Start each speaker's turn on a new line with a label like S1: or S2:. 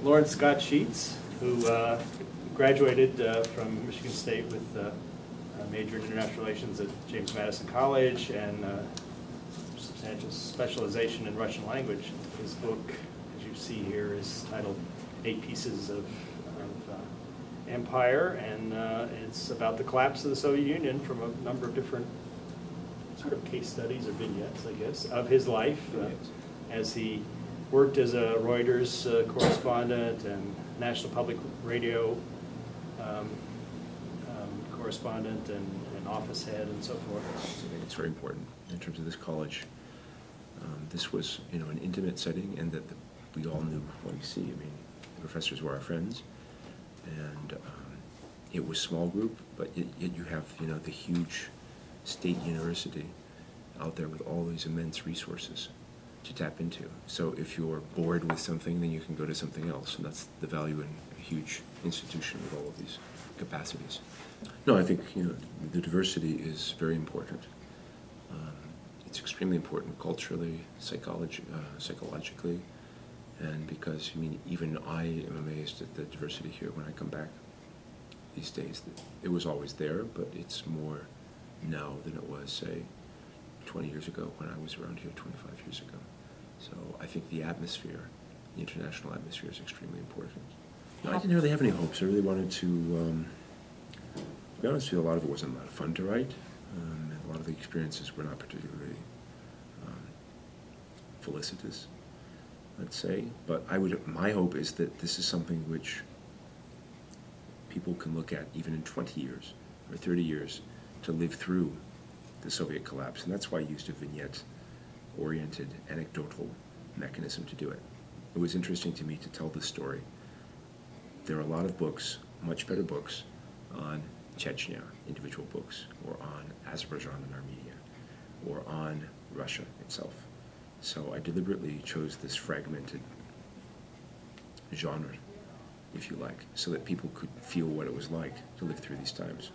S1: Lawrence Scott Sheets, who graduated from Michigan State with a major in international relations at James Madison College and substantial specialization in Russian language. His book, as you see here, is titled 8 Pieces of Empire, and it's about the collapse of the Soviet Union from a number of different sort of case studies or vignettes, I guess, of his life as he worked as a Reuters correspondent and National Public Radio correspondent and office head and so forth.
S2: I think it's very important in terms of this college. This was, an intimate setting, and that we all knew what you see. I mean, the professors were our friends, and it was small group, but yet you have, the huge state university out there with all these immense resources to tap into. So if you're bored with something, then you can go to something else, and that's the value in a huge institution with all of these capacities. No, I think the diversity is very important. It's extremely important culturally, psychologically, and because even I am amazed at the diversity here when I come back these days. It was always there, but it's more now than it was, say, 20 years ago when I was around here 25 years ago. So I think the atmosphere, the international atmosphere, is extremely important. No, I didn't really have any hopes. I really wanted to be honest with you, a lot of it wasn't a lot of fun to write. And a lot of the experiences were not particularly felicitous, let's say. But my hope is that this is something which people can look at even in 20 years or 30 years to live through the Soviet collapse. And that's why I used a vignette-oriented, anecdotal mechanism to do it. It was interesting to me to tell this story. There are a lot of books, much better books, on Chechnya, individual books, or on Azerbaijan and Armenia, or on Russia itself. So I deliberately chose this fragmented genre, if you like, so that people could feel what it was like to live through these times.